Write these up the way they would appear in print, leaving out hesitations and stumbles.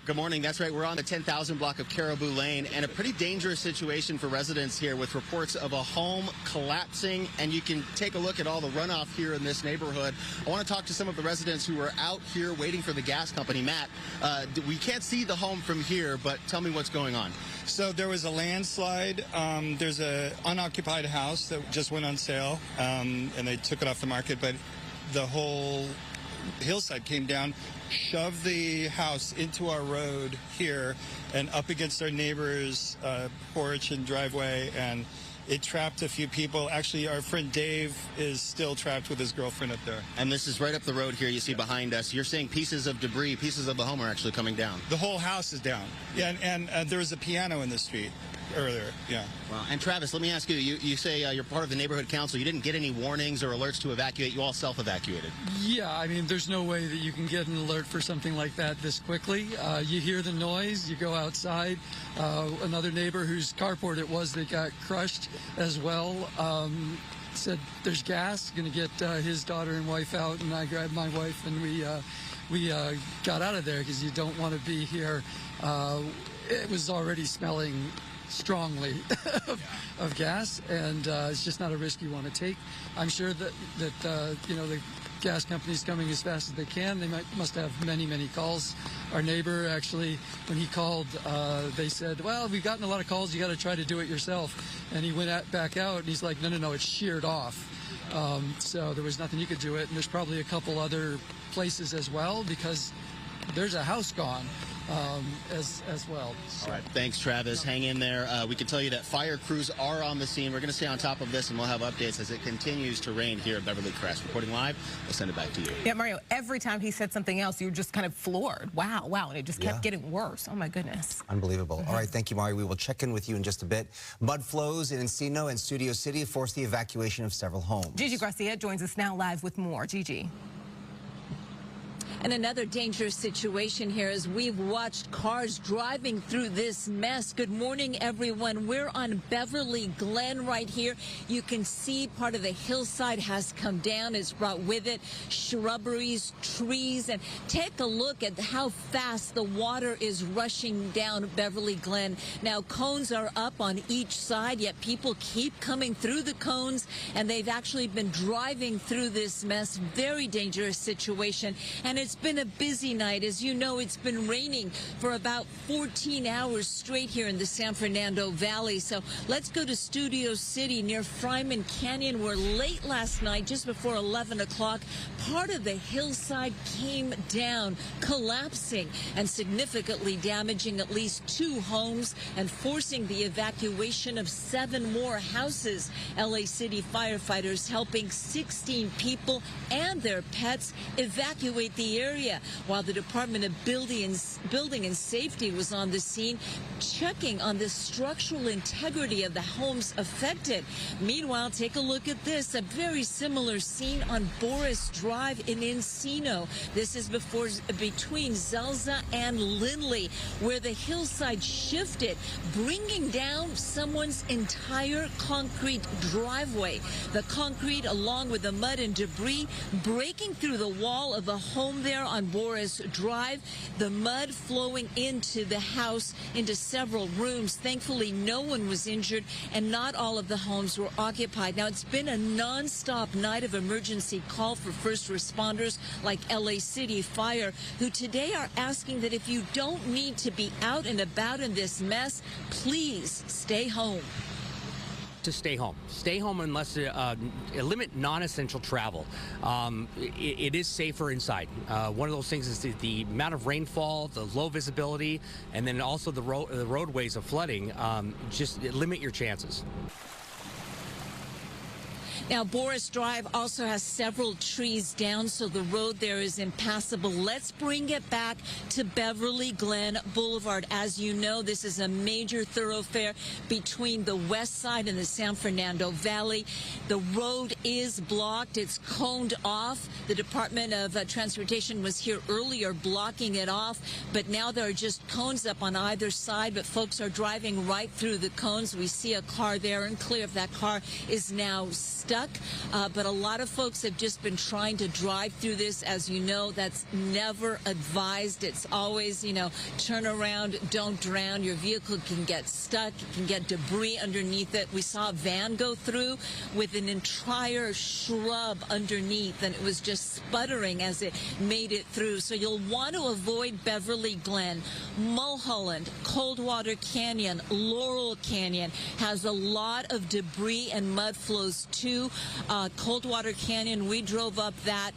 Good morning. That's right. We're on the 10,000 block of Caribou Lane, and a pretty dangerous situation for residents here with reports of a home collapsing. And you can take a look at all the runoff here in this neighborhood. I want to talk to some of the residents who are out here waiting for the gas company. Matt, we can't see the home from here, but tell me what's going on. So there was a landslide. There's an unoccupied house that just went on sale, and they took it off the market, but the whole hillside came down, shoved the house into our road here and up against our neighbor's porch and driveway, and it trapped a few people. Actually, our friend Dave is still trapped with his girlfriend up there. And this is right up the road here you see behind us. You're saying pieces of debris, pieces of the home are actually coming down. The whole house is down. Yeah, and there was a piano in the street earlier. Yeah. Well, and Travis, let me ask you, you say you're part of the neighborhood council. You didn't get any warnings or alerts to evacuate. You all self-evacuated. Yeah, I mean, there's no way that you can get an alert for something like that this quickly. You hear the noise, you go outside. Another neighbor whose carport it was that got crushed as well said there's gas, going to get his daughter and wife out, and I grabbed my wife and we got out of there because you don't want to be here. It was already smelling strongly of gas, and it's just not a risk you want to take. I'm sure that you know, the gas company's coming as fast as they can. They must have many calls. Our neighbor, actually, when he called, they said, well, we've gotten a lot of calls, you got to try to do it yourself. And he went back out, and he's like, no, it's sheared off. So there was nothing you could do it, and there's probably a couple other places as well, because there's a house gone. As well. All right. Thanks, Travis. Hang in there. We can tell you that fire crews are on the scene. We're going to stay on top of this, and we'll have updates as it continues to rain here at Beverly Crest. Reporting live, we'll send it back to you. Yeah, Mario, every time he said something else, you were just kind of floored. Wow, and it just kept getting worse. Oh, my goodness. Unbelievable. All right, thank you, Mario. We will check in with you in just a bit. Mud flows in Encino and Studio City forced the evacuation of several homes. Gigi Garcia joins us now live with more. Gigi. And another dangerous situation here as we've watched cars driving through this mess. Good morning, everyone. We're on Beverly Glen right here. You can see part of the hillside has come down. It's brought with it shrubberies, trees, and take a look at how fast the water is rushing down Beverly Glen. Now, cones are up on each side, yet people keep coming through the cones, and they've actually been driving through this mess. Very dangerous situation, and it's been a busy night. As you know, it's been raining for about 14 hours straight here in the San Fernando Valley. So let's go to Studio City near Fryman Canyon, where late last night, just before 11 o'clock, part of the hillside came down, collapsing and significantly damaging at least 2 homes and forcing the evacuation of 7 more houses. LA City firefighters helping 16 people and their pets evacuate the area, while the Department of Building and Safety was on the scene checking on the structural integrity of the homes affected. Meanwhile, take a look at this, a very similar scene on Boris Drive in Encino. This is between Zelza and Lindley, where the hillside shifted, bringing down someone's entire concrete driveway. The concrete, along with the mud and debris, breaking through the wall of the home there on Boris Drive, the mud flowing into the house, into several rooms. Thankfully, no one was injured, and not all of the homes were occupied. Now, it's been a non-stop night of emergency call for first responders like LA City Fire, who today are asking that if you don't need to be out and about in this mess, please stay home. To stay home. Stay home unless limit non-essential travel. It is safer inside. One of those things is the amount of rainfall, the low visibility, and then also the roadways of flooding. Just limit your chances. Now, Boris Drive also has several trees down, so the road there is impassable. Let's bring it back to Beverly Glen Boulevard. As you know, this is a major thoroughfare between the west side and the San Fernando Valley. The road is blocked. It's coned off. The Department of Transportation was here earlier blocking it off, but now there are just cones up on either side, but folks are driving right through the cones. We see a car there and clear of that car is now stuck. stuck, but a lot of folks have just been trying to drive through this. As you know, that's never advised. It's always, turn around, don't drown. Your vehicle can get stuck, it can get debris underneath it. We saw a van go through with an entire shrub underneath, and it was just sputtering as it made it through. So you'll want to avoid Beverly Glen. Mulholland, Coldwater Canyon, Laurel Canyon has a lot of debris and mud flows too. Coldwater Canyon, we drove up that.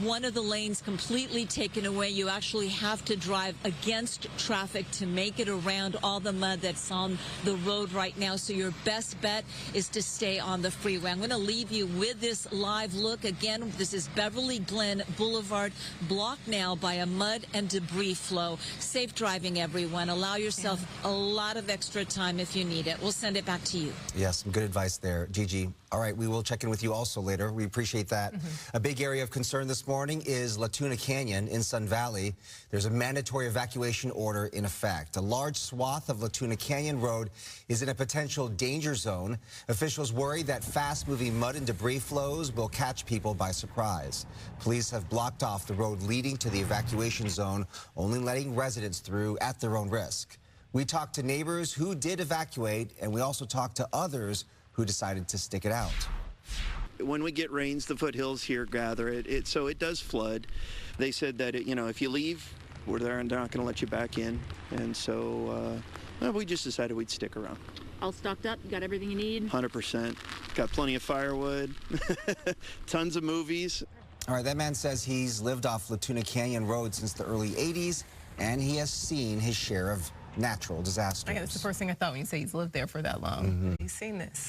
One of the lanes completely taken away. You actually have to drive against traffic to make it around all the mud that's on the road right now. So your best bet is to stay on the freeway. I'm going to leave you with this live look. Again, this is Beverly Glen Boulevard, blocked now by a mud and debris flow. Safe driving, everyone. Allow yourself a lot of extra time if you need it. We'll send it back to you. Yes, some good advice there, Gigi. All right, we will check in with you also later. We appreciate that. A big area of concern this morning is Tuna Canyon in Sun Valley. There's a mandatory evacuation order in effect. A large swath of Tuna Canyon Road is in a potential danger zone. Officials worry that fast-moving mud and debris flows will catch people by surprise. Police have blocked off the road leading to the evacuation zone, only letting residents through at their own risk. We talked to neighbors who did evacuate, and we also talked to others who decided to stick it out. When we get rains, the foothills here gather it, so it does flood. They said that if you leave, we're there and they're not going to let you back in, and so we just decided we'd stick around. All stocked up? You got everything you need? 100%. Got plenty of firewood, tons of movies. All right, that man says he's lived off Tuna Canyon Road since the early 80s, and he has seen his share of natural disasters. That's the first thing I thought when you say he's lived there for that long. He's seen this.